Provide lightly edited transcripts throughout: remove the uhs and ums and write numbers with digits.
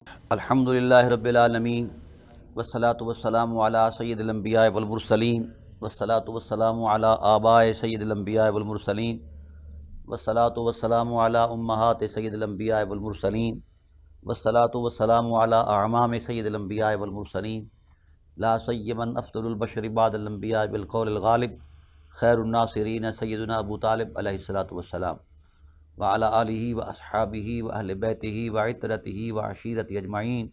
الحمدللہ رب العالمین والصلاة والسلام علی سید الانبیاء والمرسلین والصلاة والسلام علی آباء سید الانبیاء والمرسلین والصلاة والسلام علی امہات سید الانبیاء والمرسلین والصلاة والسلام علی اعمام سید الانبیاء والمرسلین لا سیما افضل البشر بعد الانبیاء بالقول الغالب خیر الناصرین سیدنا ابو طالب علیہ الصلاۃ والسلام وعلی آلہ واصحابہ واہل بیتہ وعترتہ وعشیرتہ اجمعین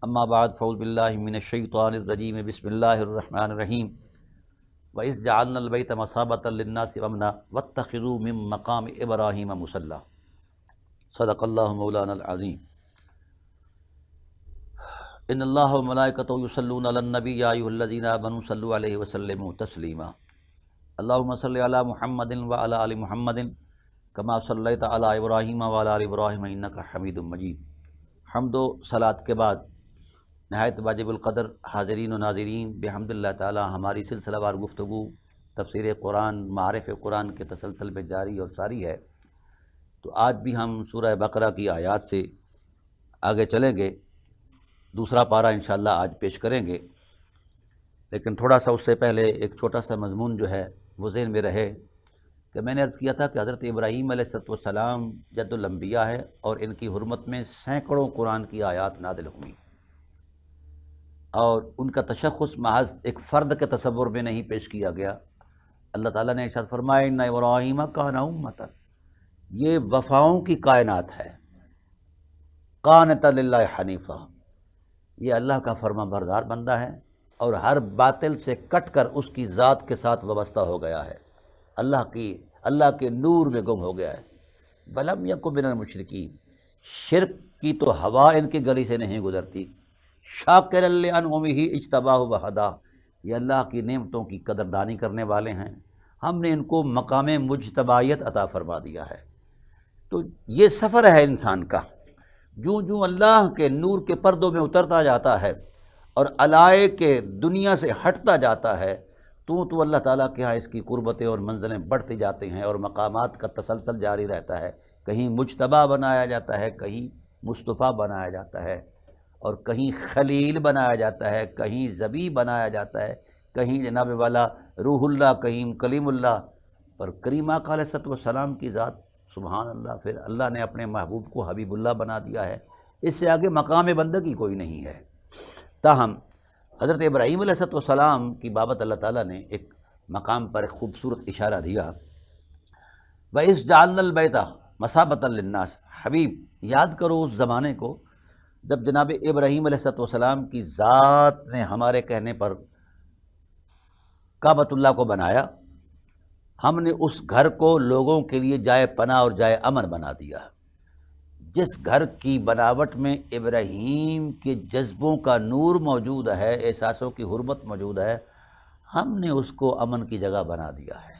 اما بعد فاعوذ باللہ من الشیطان الرجیم بسم اللہ الرحمن الرحیم وَإِذْ جَعَلْنَا الْبَيْتَ مَثَابَةً لِلنَّاسِ وَأَمْنًا وَاتَّخِذُوا مِن مَّقَامِ إِبْرَاهِيمَ مُصَلًّى صدق اللہ مولانا العظیم۔ ان اللہ وملائکتہ یصلون علی النبی یا ایھا الذین آمنوا صلوا علیہ وسلموا تسلیما۔ اللہم صل علی محمد وعلی آل محمد کما صلیت علی ابراہیم وعلی آل ابراہیم انک حمید مجید۔ حمد و صلاۃ کے بعد نہایت واجب القدر حاضرین و ناظرین، بحمد اللہ تعالی ہماری سلسلہ وار گفتگو تفسیر قرآن معارف قرآن کے تسلسل میں جاری اور ساری ہے۔ تو آج بھی ہم سورہ بقرہ کی آیات سے آگے چلیں گے، دوسرا پارہ انشاءاللہ آج پیش کریں گے، لیکن تھوڑا سا اس سے پہلے ایک چھوٹا سا مضمون جو ہے وہ ذہن میں رہے کہ میں نے عرض کیا تھا کہ حضرت ابراہیم علیہ السلام جد الانبیاء ہے اور ان کی حرمت میں سینکڑوں قرآن کی آیات نازل ہوئی، اور ان کا تشخص محض ایک فرد کے تصور میں نہیں پیش کیا گیا۔ اللہ تعالیٰ نے ارشاد فرمایا ان ابراہیم کان امۃ، یہ وفاؤں کی کائنات ہے، قانتا للہ حنیفہ، یہ اللہ کا فرما بردار بندہ ہے اور ہر باطل سے کٹ کر اس کی ذات کے ساتھ وابستہ ہو گیا ہے، اللہ کے نور میں گم ہو گیا ہے۔ ولم یکن من المشرکین، شرک کی تو ہوا ان کی گلی سے نہیں گزرتی۔ شاکرا لانعمہ اجتباہ وہداہ، یہ اللہ کی نعمتوں کی قدردانی کرنے والے ہیں، ہم نے ان کو مقام مجتبیت عطا فرما دیا ہے۔ تو یہ سفر ہے انسان کا، جوں جوں اللہ کے نور کے پردوں میں اترتا جاتا ہے اور علائے کے دنیا سے ہٹتا جاتا ہے، تو اللہ تعالیٰ کے ہاں اس کی قربتیں اور منزلیں بڑھتی جاتی ہیں اور مقامات کا تسلسل جاری رہتا ہے۔ کہیں مجتبی بنایا جاتا ہے، کہیں مصطفیٰ بنایا جاتا ہے، اور کہیں خلیل بنایا جاتا ہے، کہیں ذبیح بنایا جاتا ہے، کہیں جناب والا روح اللہ، کہیں کلیم اللہ، پر کریم آقا علیہ السلام کی ذات سبحان اللہ، پھر اللہ نے اپنے محبوب کو حبیب اللہ بنا دیا ہے، اس سے آگے مقام بندگی کوئی نہیں ہے۔ تاہم حضرت ابراہیم علیہ السلام کی بابت اللہ تعالیٰ نے ایک مقام پر ایک خوبصورت اشارہ دیا، وَإِذْ جَعَلْنَا الْبَيْتَ مَثَابَةً لِلنَّاسِ۔ حبیب یاد کرو اس زمانے کو جب جناب ابراہیم علیہ السلام کی ذات نے ہمارے کہنے پر کعبۃ اللہ کو بنایا، ہم نے اس گھر کو لوگوں کے لیے جائے پناہ اور جائے امن بنا دیا۔ جس گھر کی بناوٹ میں ابراہیم کے جذبوں کا نور موجود ہے، احساسوں کی حرمت موجود ہے، ہم نے اس کو امن کی جگہ بنا دیا ہے۔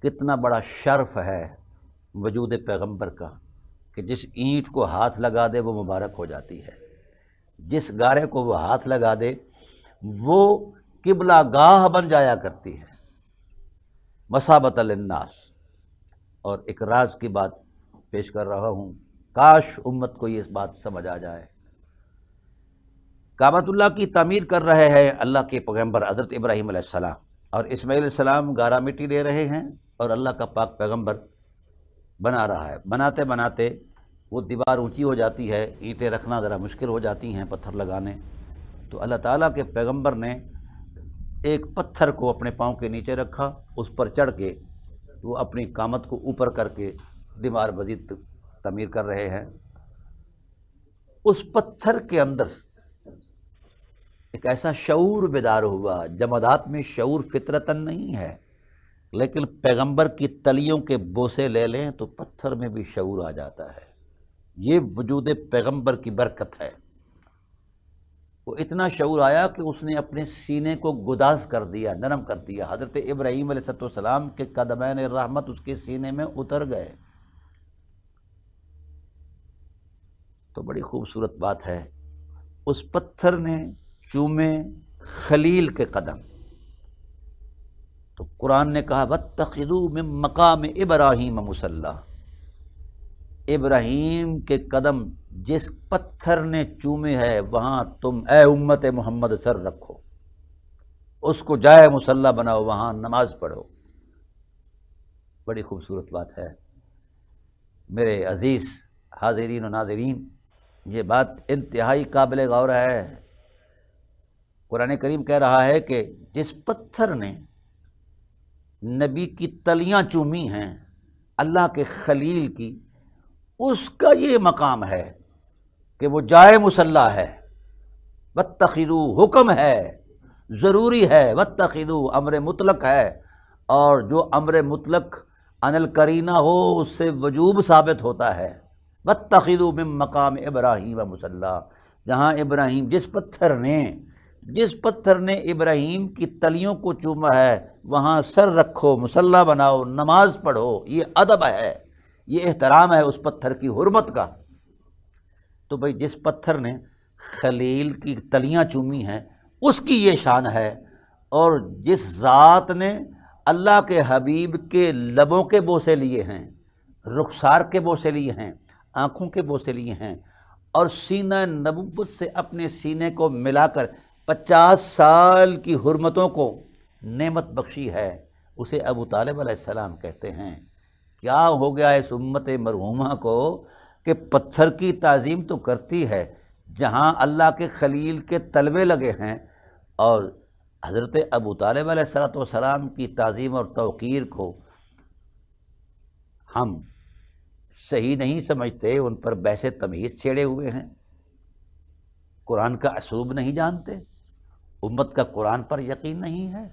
کتنا بڑا شرف ہے وجود پیغمبر کا کہ جس اینٹ کو ہاتھ لگا دے وہ مبارک ہو جاتی ہے، جس گارے کو وہ ہاتھ لگا دے وہ قبلہ گاہ بن جایا کرتی ہے۔ مثابۃ للناس۔ اور ایک راز کی بات پیش کر رہا ہوں، کاش امت کو یہ بات سمجھ آ جائے۔ کعبۃ اللہ کی تعمیر کر رہے ہیں اللہ کے پیغمبر حضرت ابراہیم علیہ السلام، اور اسماعیل علیہ السلام گارا مٹی دے رہے ہیں، اور اللہ کا پاک پیغمبر بنا رہا ہے۔ بناتے بناتے وہ دیوار اونچی ہو جاتی ہے، اینٹیں رکھنا ذرا مشکل ہو جاتی ہیں، پتھر لگانے، تو اللہ تعالیٰ کے پیغمبر نے ایک پتھر کو اپنے پاؤں کے نیچے رکھا، اس پر چڑھ کے وہ اپنی قامت کو اوپر کر کے دیوار مزید تعمیر کر رہے ہیں۔ اس پتھر کے اندر ایک ایسا شعور بیدار ہوا، جمادات میں شعور فطرتاً نہیں ہے، لیکن پیغمبر کی تلیوں کے بوسے لے لیں تو پتھر میں بھی شعور آ جاتا ہے۔ یہ وجود پیغمبر کی برکت ہے۔ وہ اتنا شعور آیا کہ اس نے اپنے سینے کو گداز کر دیا، نرم کر دیا۔ حضرت ابراہیم علیہ السلام کے قدمین رحمت اس کے سینے میں اتر گئے۔ تو بڑی خوبصورت بات ہے، اس پتھر نے چومے خلیل کے قدم، تو قرآن نے کہا وَاتَّخِذُوا مِن مَّقَامِ إِبْرَاهِيمَ مُصَلًّى، ابراہیم کے قدم جس پتھر نے چومی ہے وہاں تم اے امت محمد سر رکھو، اس کو جائے مصلی بناؤ، وہاں نماز پڑھو۔ بڑی خوبصورت بات ہے میرے عزیز حاضرین و ناظرین، یہ بات انتہائی قابل غور ہے۔ قرآن کریم کہہ رہا ہے کہ جس پتھر نے نبی کی تلیاں چومی ہیں، اللہ کے خلیل کی، اس کا یہ مقام ہے کہ وہ جائے مصلی ہے۔ واتخذوا حکم ہے، ضروری ہے، واتخذوا امر مطلق ہے، اور جو امر مطلق عن القرینہ ہو اس سے وجوب ثابت ہوتا ہے۔ واتخذوا من مقام ابراہیم مصلی، جہاں ابراہیم جس پتھر نے ابراہیم کی تلیوں کو چوما ہے وہاں سر رکھو، مصلی بناؤ، نماز پڑھو۔ یہ ادب ہے، یہ احترام ہے اس پتھر کی حرمت کا۔ تو بھئی جس پتھر نے خلیل کی تلیاں چومی ہیں اس کی یہ شان ہے، اور جس ذات نے اللہ کے حبیب کے لبوں کے بوسے لیے ہیں، رخسار کے بوسے لیے ہیں، آنکھوں کے بوسے لیے ہیں، اور سینہ نبوت سے اپنے سینے کو ملا کر 50 سال کی حرمتوں کو نعمت بخشی ہے، اسے ابو طالب علیہ السلام کہتے ہیں۔ کیا ہو گیا اس امت مرحومہ کو کہ پتھر کی تعظیم تو کرتی ہے جہاں اللہ کے خلیل کے تلوے لگے ہیں، اور حضرت ابو طالب علیہ السلام کی تعظیم اور توقیر کو ہم صحیح نہیں سمجھتے، ان پر بحث تمیز چھیڑے ہوئے ہیں، قرآن کا اسلوب نہیں جانتے، امت کا قرآن پر یقین نہیں ہے۔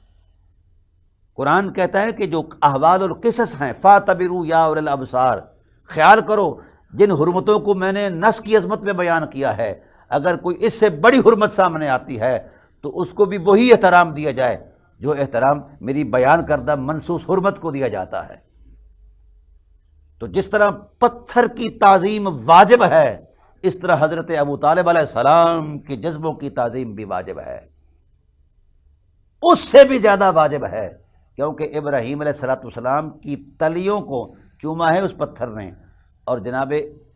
قرآن کہتا ہے کہ جو احوال اور قصص ہیں، فَاعْتَبِرُوا يَا أُولِي الْأَبْصَارِ، خیال کرو جن حرمتوں کو میں نے نص کی عظمت میں بیان کیا ہے، اگر کوئی اس سے بڑی حرمت سامنے آتی ہے تو اس کو بھی وہی احترام دیا جائے جو احترام میری بیان کردہ منصوص حرمت کو دیا جاتا ہے۔ تو جس طرح پتھر کی تعظیم واجب ہے، اس طرح حضرت ابو طالب علیہ السلام کے جذبوں کی تعظیم بھی واجب ہے، اس سے بھی زیادہ واجب ہے، کیونکہ ابراہیم علیہ السلام کی تلیوں کو چوما ہے اس پتھر نے، اور جناب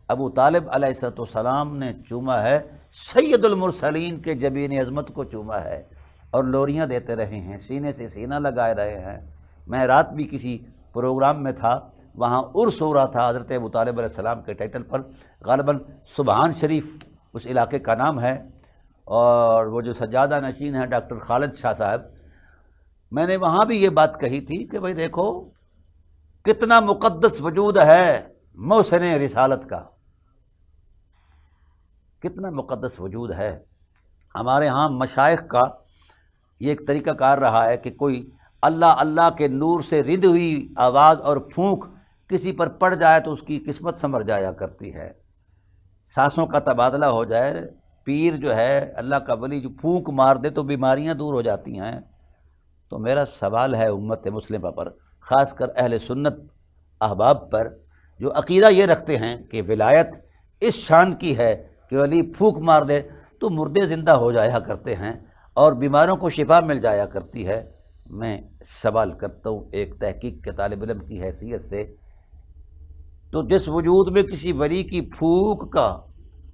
ابو طالب علیہ السلام نے چوما ہے سید المرسلین کے جبین عظمت کو چوما ہے، اور لوریاں دیتے رہے ہیں، سینے سے سینہ لگائے رہے ہیں۔ میں رات بھی کسی پروگرام میں تھا، وہاں عرس ہو رہا تھا حضرت ابو طالب علیہ السلام کے ٹائٹل پر، غالباً سبحان شریف اس علاقے کا نام ہے، اور وہ جو سجادہ نشین ہیں ڈاکٹر خالد شاہ صاحب، میں نے وہاں بھی یہ بات کہی تھی کہ بھئی دیکھو کتنا مقدس وجود ہے محسن رسالت کا، کتنا مقدس وجود ہے۔ ہمارے ہاں مشائخ کا یہ ایک طریقہ کار رہا ہے کہ کوئی اللہ اللہ کے نور سے رد ہوئی آواز اور پھونک کسی پر پڑ جائے تو اس کی قسمت سنور جایا کرتی ہے، سانسوں کا تبادلہ ہو جائے، پیر جو ہے اللہ کا ولی جو پھونک مار دے تو بیماریاں دور ہو جاتی ہیں۔ تو میرا سوال ہے امت مسلمہ پر، خاص کر اہل سنت احباب پر، جو عقیدہ یہ رکھتے ہیں کہ ولایت اس شان کی ہے کہ ولی پھونک مار دے تو مردے زندہ ہو جایا کرتے ہیں اور بیماروں کو شفا مل جایا کرتی ہے۔ میں سوال کرتا ہوں ایک تحقیق کے طالب علم کی حیثیت سے، تو جس وجود میں کسی ولی کی پھونک کا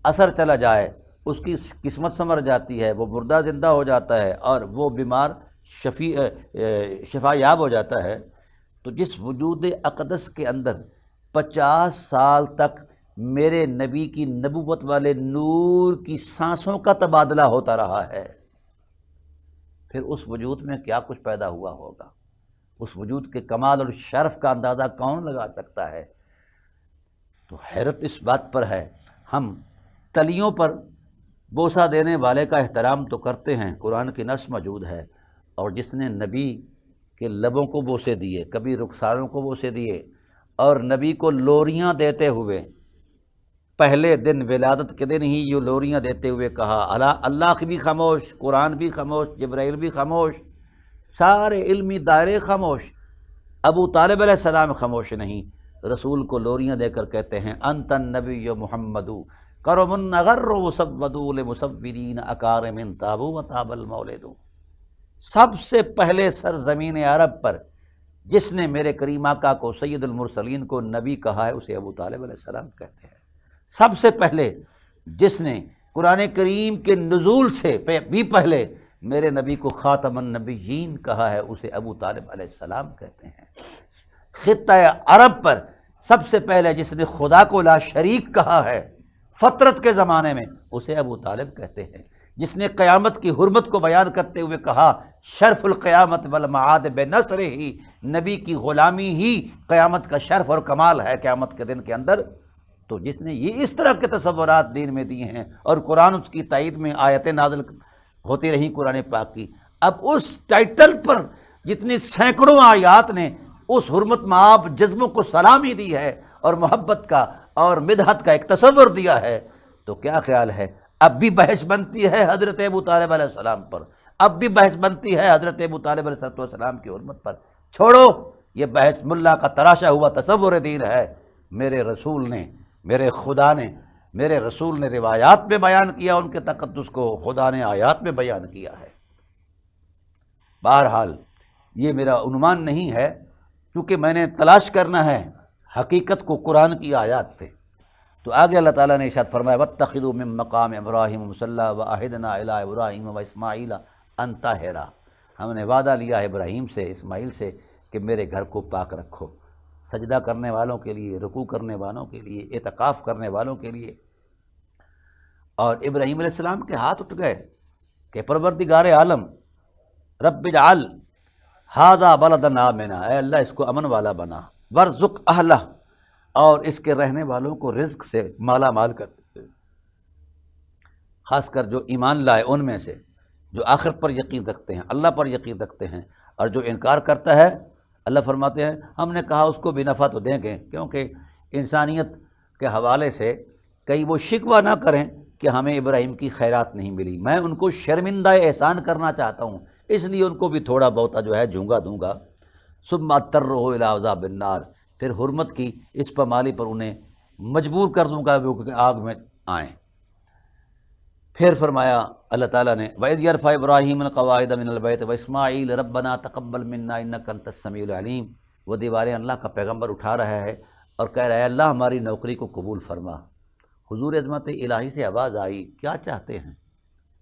اثر چلا جائے اس کی قسمت سنور جاتی ہے، وہ مردہ زندہ ہو جاتا ہے اور وہ بیمار شفا یاب ہو جاتا ہے، تو جس وجود اقدس کے اندر 50 سال تک میرے نبی کی نبوت والے نور کی سانسوں کا تبادلہ ہوتا رہا ہے، پھر اس وجود میں کیا کچھ پیدا ہوا ہوگا؟ اس وجود کے کمال اور شرف کا اندازہ کون لگا سکتا ہے؟ تو حیرت اس بات پر ہے، ہم تلیوں پر بوسہ دینے والے کا احترام تو کرتے ہیں، قرآن کی نص موجود ہے، اور جس نے نبی کے لبوں کو بوسے دیے، کبھی رخساروں کو بوسے دیے، اور نبی کو لوریاں دیتے ہوئے پہلے دن ولادت کے دن ہی یہ لوریاں دیتے ہوئے کہا اللہ بھی خاموش، قرآن بھی خاموش، جبرائیل بھی خاموش، سارے علمی دائرے خاموش، ابو طالب علیہ السلام خاموش نہیں، رسول کو لوریاں دے کر کہتے ہیں انت النبی محمد کرم غر وسودوا لمسودین اکارم تابوا وطاب المولد۔ سب سے پہلے سرزمین عرب پر جس نے میرے کریم آقا کو سید المرسلین کو نبی کہا ہے اسے ابو طالب علیہ السلام کہتے ہیں۔ سب سے پہلے جس نے قرآن کریم کے نزول سے بھی پہلے میرے نبی کو خاتم النبیین کہا ہے، اسے ابو طالب علیہ السلام کہتے ہیں۔ خطہ عرب پر سب سے پہلے جس نے خدا کو لا شریک کہا ہے فطرت کے زمانے میں، اسے ابو طالب کہتے ہیں۔ جس نے قیامت کی حرمت کو بیان کرتے ہوئے کہا شرف القیامت والمعاد بنصر ہی، نبی کی غلامی ہی قیامت کا شرف اور کمال ہے قیامت کے دن کے اندر، تو جس نے یہ اس طرح کے تصورات دین میں دیے ہیں، اور قرآن اس کی تائید میں آیتیں نازل ہوتی رہیں قرآن پاک کی، اب اس ٹائٹل پر جتنی سینکڑوں آیات نے اس حرمت مآب جذبوں کو سلامی دی ہے اور محبت کا اور مدحت کا ایک تصور دیا ہے، تو کیا خیال ہے اب بھی بحث بنتی ہے حضرت ابو طالب علیہ السلام پر، اب بھی بحث بنتی ہے حضرت ابو طالب علیہ السلام کی حرمت پر؟ چھوڑو یہ بحث، ملا کا تراشا ہوا تصور دین ہے۔ میرے رسول نے، میرے خدا نے، میرے رسول نے روایات میں بیان کیا ان کے تقدس کو، خدا نے آیات میں بیان کیا ہے۔ بہرحال یہ میرا عنوان نہیں ہے، کیونکہ میں نے تلاش کرنا ہے حقیقت کو قرآن کی آیات سے۔ تو آگے اللہ تعالیٰ نے ارشاد فرمایا واتخذوا من مقام ابراہیم مصلی وعہدنا الی ابراہیم واسماعیل ان طاہرا، ہم نے وعدہ لیا ہے ابراہیم سے، اسماعیل سے کہ میرے گھر کو پاک رکھو، سجدہ کرنے والوں کے لیے، رکوع کرنے والوں کے لیے، اعتکاف کرنے والوں کے لیے۔ اور ابراہیم علیہ السلام کے ہاتھ اٹھ گئے کہ پروردگار عالم رب اجعل ھذا بلدا آمنا، اے اللہ اس کو امن والا بنا، وارزق اہلہ، اور اس کے رہنے والوں کو رزق سے مالا مال کر دے، خاص کر جو ایمان لائے ان میں سے، جو آخر پر یقین رکھتے ہیں، اللہ پر یقین رکھتے ہیں، اور جو انکار کرتا ہے اللہ فرماتے ہیں ہم نے کہا اس کو بھی نفع تو دیں گے، کیونکہ انسانیت کے حوالے سے کئی وہ شکوہ نہ کریں کہ ہمیں ابراہیم کی خیرات نہیں ملی، میں ان کو شرمندہ احسان کرنا چاہتا ہوں، اس لیے ان کو بھی تھوڑا بہت جو ہے جھونگا دوں گا۔ ثم اضطرہ الی عذاب النار، پھر حرمت کی اس پامالی پر انہیں مجبور کر دوں گا وہ کہ آگ میں آئیں۔ پھر فرمایا اللہ تعالیٰ نے وَإِذْ يَرْفَعُ إِبْرَاهِيمُ الْقَوَاعِدَ مِنَ الْبَيْتِ وَإِسْمَاعِيلُ رَبَّنَا تَقَبَّلْ مِنَّا إِنَّكَ أَنْتَ السَّمِيعُ الْعَلِيمُ، وہ دیواریں اللہ کا پیغمبر اٹھا رہا ہے اور کہہ رہا ہے اللہ ہماری نوکری کو قبول فرما۔ حضور عظمت الہی سے آواز آئی کیا چاہتے ہیں؟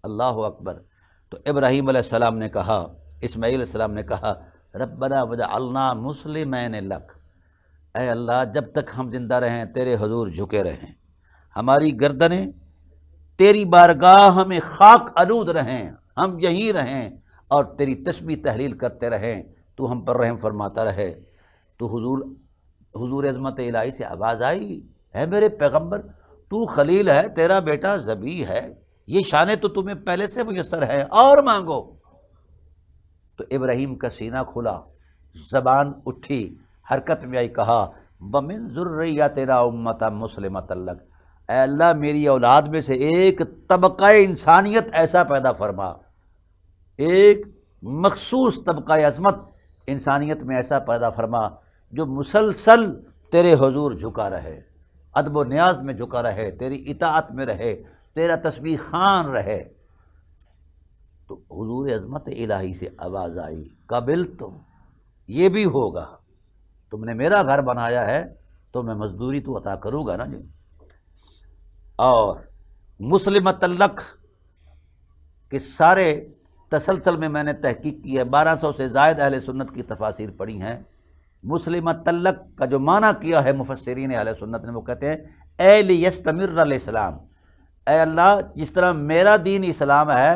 اللہ اکبر۔ تو ابراہیم علیہ السلام نے کہا، اسماعیل علیہ السلام نے کہا ربنا وجعلنا مسلمین لک، اے اللہ جب تک ہم زندہ رہیں تیرے حضور جھکے رہیں، ہماری گردنیں تیری بارگاہ ہمیں خاک آلود رہیں، ہم یہیں رہیں اور تیری تسبیح تحلیل کرتے رہیں، تو ہم پر رحم فرماتا رہے۔ تو حضور عظمت الہی سے آواز آئی ہے میرے پیغمبر تو خلیل ہے، تیرا بیٹا ذبیح ہے، یہ شانیں تو تمہیں پہلے سے میسر ہے، اور مانگو۔ تو ابراہیم کا سینہ کھلا، زبان اٹھی، حرکت میں آئی، کہا وَمِن ذُرِّيَّتِنَا أُمَّةً مُسْلِمَةً لَكَ، اے اللہ میری اولاد میں سے ایک طبقہ انسانیت ایسا پیدا فرما، ایک مخصوص طبقہ عظمت انسانیت میں ایسا پیدا فرما جو مسلسل تیرے حضور جھکا رہے، ادب و نیاز میں جھکا رہے، تیری اطاعت میں رہے، تیرا تسبیح خوان رہے۔ تو حضور عظمت الہی سے آواز آئی قبل تم، یہ بھی ہوگا، تم نے میرا گھر بنایا ہے تو میں مزدوری تو عطا کروں گا نا جی۔ اور مسلمۃ لک کے سارے تسلسل میں نے تحقیق کی ہے، 1200 سے زائد اہل سنت کی تفاسیر پڑھی ہیں۔ مسلمۃ لک کا جو معنی کیا ہے مفسرین اہل سنت نے، وہ کہتے ہیں اے لیستمر الاسلام، اے اللہ جس طرح میرا دین اسلام ہے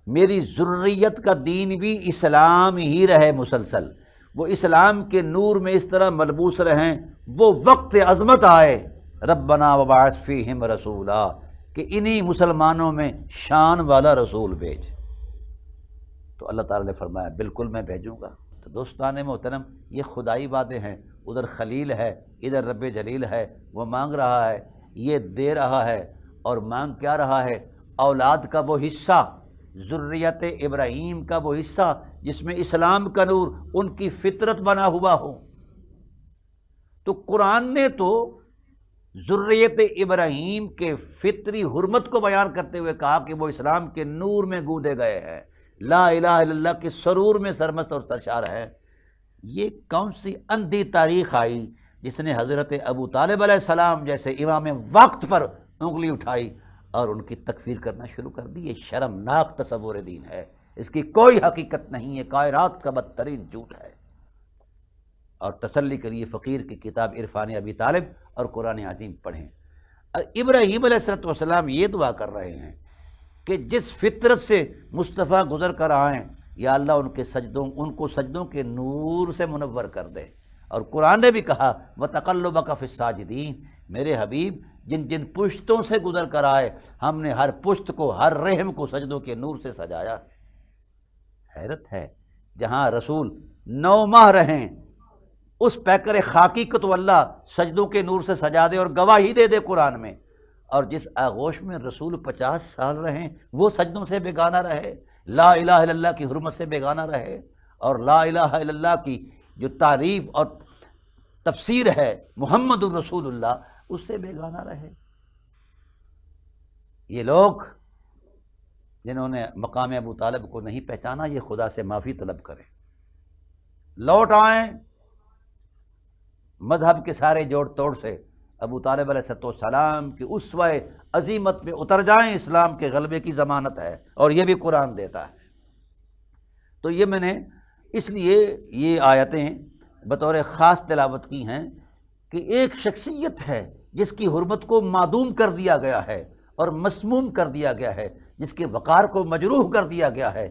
میری ذریت کا دین بھی اسلام ہی رہے مسلسل، وہ اسلام کے نور میں اس طرح ملبوس رہیں، وہ وقت عظمت آئے ربنا وبعث فیہم رسولا کہ انہی مسلمانوں میں شان والا رسول بھیج۔ تو اللہ تعالیٰ نے فرمایا بالکل میں بھیجوں گا۔ تو دوستان محترم یہ خدائی باتیں ہیں، ادھر خلیل ہے ادھر رب جلیل ہے، وہ مانگ رہا ہے یہ دے رہا ہے، اور مانگ کیا رہا ہے؟ اولاد کا وہ حصہ، ذریت ابراہیم کا وہ حصہ جس میں اسلام کا نور ان کی فطرت بنا ہوا ہو۔ تو قرآن نے تو ذریت ابراہیم کے فطری حرمت کو بیان کرتے ہوئے کہا کہ وہ اسلام کے نور میں گودے گئے ہیں، لا الہ الا اللہ کے سرور میں سرمست اور سرشار ہے۔ یہ کون سی اندھی تاریخ آئی جس نے حضرت ابو طالب علیہ السلام جیسے امام وقت پر انگلی اٹھائی اور ان کی تکفیر کرنا شروع کر دی۔ یہ شرمناک تصور دین ہے، اس کی کوئی حقیقت نہیں ہے، کائنات کا بدترین جھوٹ ہے۔ اور تسلی کے لیے فقیر کی کتاب عرفان ابی طالب اور قرآن عظیم پڑھیں۔ اور ابراہیم علیہ السلام یہ دعا کر رہے ہیں کہ جس فطرت سے مصطفیٰ گزر کر آئیں، یا اللہ ان کو سجدوں کے نور سے منور کر دے۔ اور قرآن نے بھی کہا وَتَقَلُّبَكَ فِي السَّاجِدِينَ، میرے حبیب جن جن پشتوں سے گزر کر آئے ہم نے ہر پشت کو، ہر رحم کو سجدوں کے نور سے سجایا۔ حیرت ہے، جہاں رسول 9 ماہ رہیں اس پیکر خاکی کو تو اللہ سجدوں کے نور سے سجا دے اور گواہی دے دے قرآن میں، اور جس آغوش میں رسول 50 سال رہیں وہ سجدوں سے بیگانہ رہے، لا الہ الا اللہ کی حرمت سے بیگانہ رہے، اور لا الہ الا اللہ کی جو تعریف اور تفسیر ہے محمد الرسول اللہ اس سے بیگانہ رہے۔ یہ لوگ جنہوں نے مقام ابو طالب کو نہیں پہچانا، یہ خدا سے معافی طلب کریں، لوٹ آئیں مذہب کے سارے جوڑ توڑ سے، ابو طالب علیہ السلام کی اسوہ عظیمت میں اتر جائیں، اسلام کے غلبے کی ضمانت ہے، اور یہ بھی قرآن دیتا ہے۔ تو یہ میں نے اس لیے یہ آیتیں بطور خاص تلاوت کی ہیں کہ ایک شخصیت ہے جس کی حرمت کو معدوم کر دیا گیا ہے اور مسموم کر دیا گیا ہے، جس کے وقار کو مجروح کر دیا گیا ہے،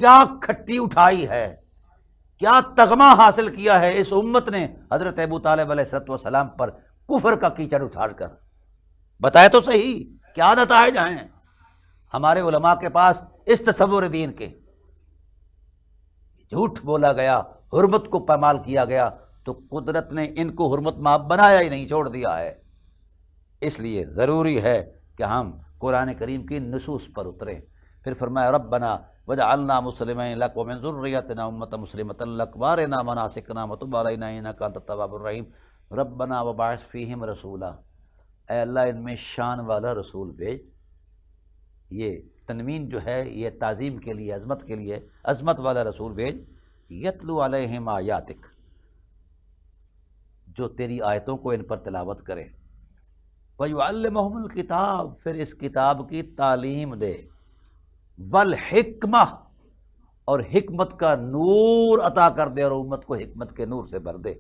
کیا کھٹی اٹھائی ہے، کیا تغمہ حاصل کیا ہے اس امت نے حضرت ابو طالب علیہ السلام پر کفر کا کیچڑ اٹھا کر۔ بتائے تو صحیح کیا نتائج ہیں ہمارے علماء کے پاس اس تصور دین کے۔ جھوٹ بولا گیا، حرمت کو پامال کیا گیا، تو قدرت نے ان کو حرمت مآب بنایا ہی نہیں، چھوڑ دیا ہے۔ اس لیے ضروری ہے کہ ہم قرآن کریم کی نصوص پر اتریں۔ پھر فرمایا ربنا وجعلنا مسلمین لک ومن ذریتنا امۃ مسلمۃ لک وارنا مناسکنا وتب علینا انک انت التواب الرحیم ربنا وبعث فیہم رسولا، اے اللہ ان میں شان والا رسول بھیج۔ یہ تنوین جو ہے یہ تعظیم کے لیے، عظمت کے لیے، عظمت والا رسول بھیج، یتلو علیہم آیاتک، جو تیری آیتوں کو ان پر تلاوت کرے، وَيُعَلِّمُهُمُ الْكِتَابَ، پھر اس کتاب کی تعلیم دے، والحکمہ، اور حکمت کا نور عطا کر دے اور امت کو حکمت کے نور سے بھر دے،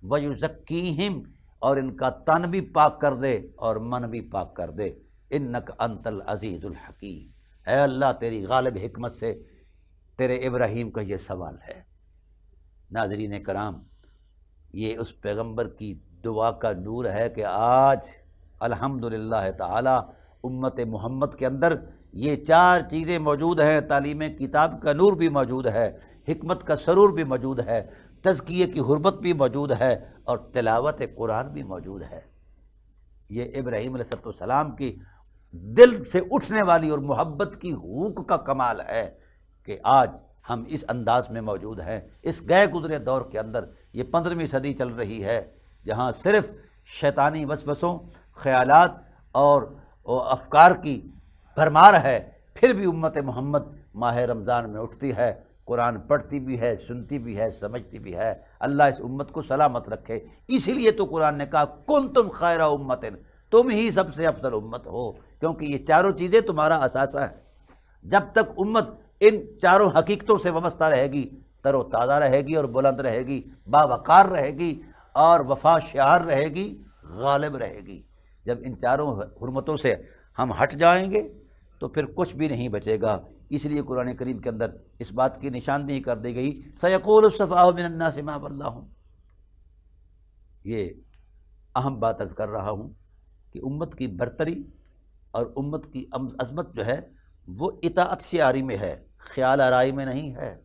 وَيُزَكِّيهِمْ، اور ان کا تن بھی پاک کر دے اور من بھی پاک کر دے، انک انت العزیز الحکیم، اے اللہ تیری غالب حکمت سے تیرے ابراہیم کا یہ سوال ہے۔ ناظرین کرام، یہ اس پیغمبر کی دعا کا نور ہے کہ آج الحمدللہ تعالی امت محمد کے اندر یہ 4 چیزیں موجود ہیں، تعلیم کتاب کا نور بھی موجود ہے، حکمت کا سرور بھی موجود ہے، تزکیے کی حرمت بھی موجود ہے، اور تلاوت قرآن بھی موجود ہے۔ یہ ابراہیم علیہ السلام کی دل سے اٹھنے والی اور محبت کی حقوق کا کمال ہے کہ آج ہم اس انداز میں موجود ہیں۔ اس گئے گزرے دور کے اندر یہ 15ویں صدی چل رہی ہے، جہاں صرف شیطانی وسوسوں، خیالات اور افکار کی بھرمار ہے، پھر بھی امت محمد ماہ رمضان میں اٹھتی ہے، قرآن پڑھتی بھی ہے، سنتی بھی ہے، سمجھتی بھی ہے۔ اللہ اس امت کو سلامت رکھے۔ اسی لیے تو قرآن نے کہا کنتم خیر امت، تم ہی سب سے افضل امت ہو، کیونکہ یہ 4 چیزیں تمہارا اثاثہ ہے۔ جب تک امت ان 4 حقیقتوں سے وابستہ رہے گی، تر و تازہ رہے گی اور بلند رہے گی، باوقار رہے گی اور وفا شعار رہے گی، غالب رہے گی۔ جب ان 4 حرمتوں سے ہم ہٹ جائیں گے تو پھر کچھ بھی نہیں بچے گا۔ اس لیے قرآن کریم کے اندر اس بات کی نشاندہی کر دی گئی سیقول السفہاء من الناس ما ولاھم۔ یہ اہم بات عرض کر رہا ہوں کہ امت کی برتری اور امت کی عظمت جو ہے وہ اطاعت شعاری میں ہے، خیال آرائی میں نہیں ہے۔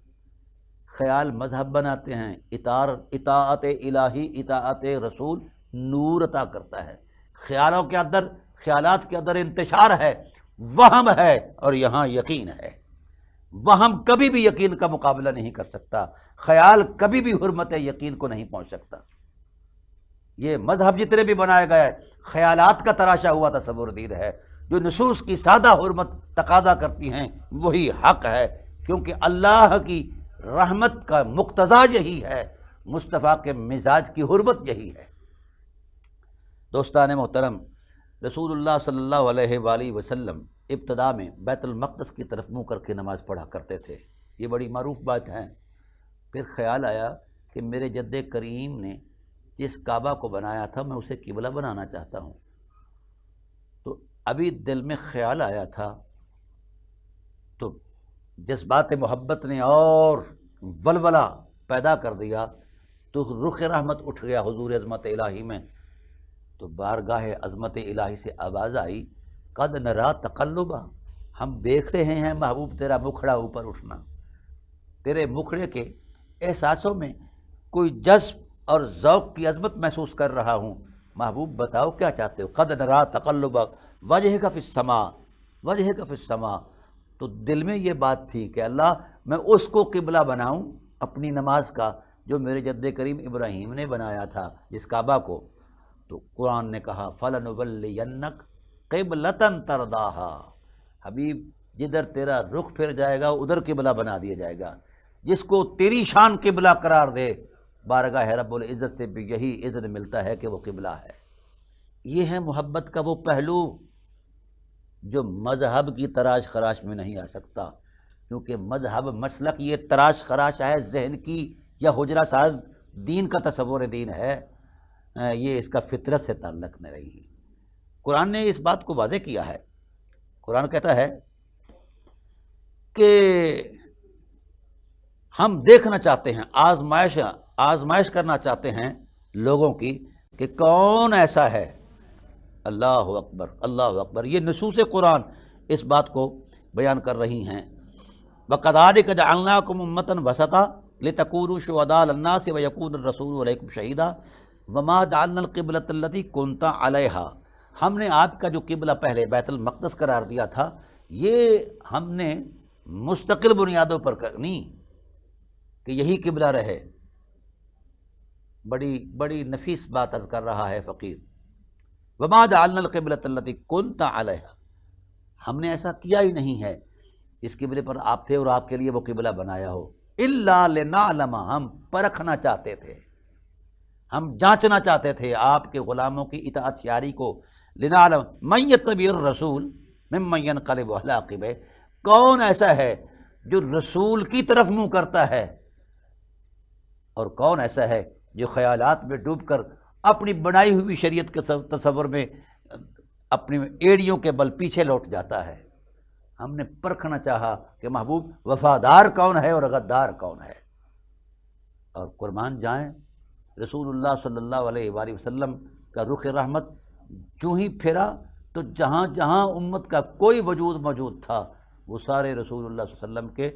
خیال مذہب بناتے ہیں، اطاعت الہی، اطاعت رسول نور عطا کرتا ہے۔ خیالات کے اندر انتشار ہے، وہم ہے، اور یہاں یقین ہے۔ وہم کبھی بھی یقین کا مقابلہ نہیں کر سکتا، خیال کبھی بھی حرمت یقین کو نہیں پہنچ سکتا۔ یہ مذہب جتنے بھی بنائے گئے خیالات کا تراشا ہوا تصور دین ہے، جو نصوص کی سادہ حرمت تقاضا کرتی ہیں وہی حق ہے، کیونکہ اللہ کی رحمت کا مقتضا یہی ہے، مصطفیٰ کے مزاج کی حرمت یہی ہے۔ دوستان محترم، رسول اللہ صلی اللہ علیہ وآلہ وسلم ابتدا میں بیت المقدس کی طرف منہ کر کے نماز پڑھا کرتے تھے، یہ بڑی معروف بات ہے۔ پھر خیال آیا کہ میرے جد کریم نے جس کعبہ کو بنایا تھا میں اسے قبلہ بنانا چاہتا ہوں، تو ابھی دل میں خیال آیا تھا تو جذبات محبت نے اور ولولہ پیدا کر دیا، تو رخ رحمت اٹھ گیا حضور عظمت الہی میں، تو بارگاہ عظمت الہی سے آواز آئی، قد نرا تقلبا، ہم دیکھ رہے ہیں محبوب تیرا مکھڑا اوپر اٹھنا، تیرے مکھڑے کے احساسوں میں کوئی جذب اور ذوق کی عظمت محسوس کر رہا ہوں، محبوب بتاؤ کیا چاہتے ہو؟ قد نرا تقلبا وجہک فی السماء، وجہک فی السماء، تو دل میں یہ بات تھی کہ اللہ میں اس کو قبلہ بناؤں اپنی نماز کا جو میرے جد کریم ابراہیم نے بنایا تھا جس کعبہ کو۔ تو قرآن نے کہا فَلَنُوَلِّيَنَّكَ قِبْلَةً تَرْضَاهَا، حبیب جدھر تیرا رخ پھر جائے گا ادھر قبلہ بنا دیا جائے گا، جس کو تیری شان قبلہ قرار دے بارگاہ رب العزت سے بھی یہی اذن ملتا ہے کہ وہ قبلہ ہے۔ یہ ہے محبت کا وہ پہلو جو مذہب کی تراش خراش میں نہیں آ سکتا، کیونکہ مذہب مسلک یہ تراش خراش ہے ذہن کی یا حجرہ ساز دین کا تصور دین ہے، یہ اس کا فطرت سے تعلق نہیں رہی۔ قرآن نے اس بات کو واضح کیا ہے، قرآن کہتا ہے کہ ہم دیکھنا چاہتے ہیں، آزمائش کرنا چاہتے ہیں لوگوں کی کہ کون ایسا ہے۔ اللہ اکبر، اللہ اکبر، یہ نصوص قرآن اس بات کو بیان کر رہی ہیں۔ وَكَذَلِكَ جَعَلْنَاكُمْ أُمَّةً وَسَطًا لِتَكُونُوا شُهَدَاءَ عَلَى النَّاسِ وَيَكُونَ الرَّسُولُ عَلَيْكُمْ شَهِيدًا وَمَا جَعَلْنَا الْقِبْلَةَ الَّتِي كُنْتَ عَلَيْهَا، ہم نے آپ کا جو قبلہ پہلے بیت المقدس قرار دیا تھا یہ ہم نے مستقل بنیادوں پر نہیں کہ یہی قبلہ رہے۔ بڑی نفیس بات عرض کر رہا ہے فقیر، وَمَا جَعَلْنَا الْقِبْلَةَ الَّتِي كُنْتَ عَلَيْهَا، ہم نے ایسا کیا ہی نہیں ہے اس قبلے پر آپ تھے اور آپ کے لیے وہ قبلہ بنایا ہو، إِلَّا لِنَعْلَمَ، ہم پرکھنا چاہتے تھے، ہم جانچنا چاہتے تھے آپ کے غلاموں کی اطاعت شیاری کو، لِنَعْلَمَ مَن يَتَّبِعِ الرَّسُولَ مِمَّن يَنقَلِبُ عَلَىٰ عَقِبَیْهِ، کون ایسا ہے جو رسول کی طرف منہ کرتا ہے اور کون ایسا ہے جو خیالات میں ڈوب کر اپنی بنائی ہوئی شریعت کے تصور میں اپنی ایڑیوں کے بل پیچھے لوٹ جاتا ہے۔ ہم نے پرکھنا چاہا کہ محبوب وفادار کون ہے اور غدار کون ہے۔ اور قربان جائیں رسول اللہ صلی اللہ علیہ وآلہ وسلم کا رخ رحمت جو ہی پھرا تو جہاں جہاں امت کا کوئی وجود موجود تھا وہ سارے رسول اللہ صلی اللہ علیہ وسلم کے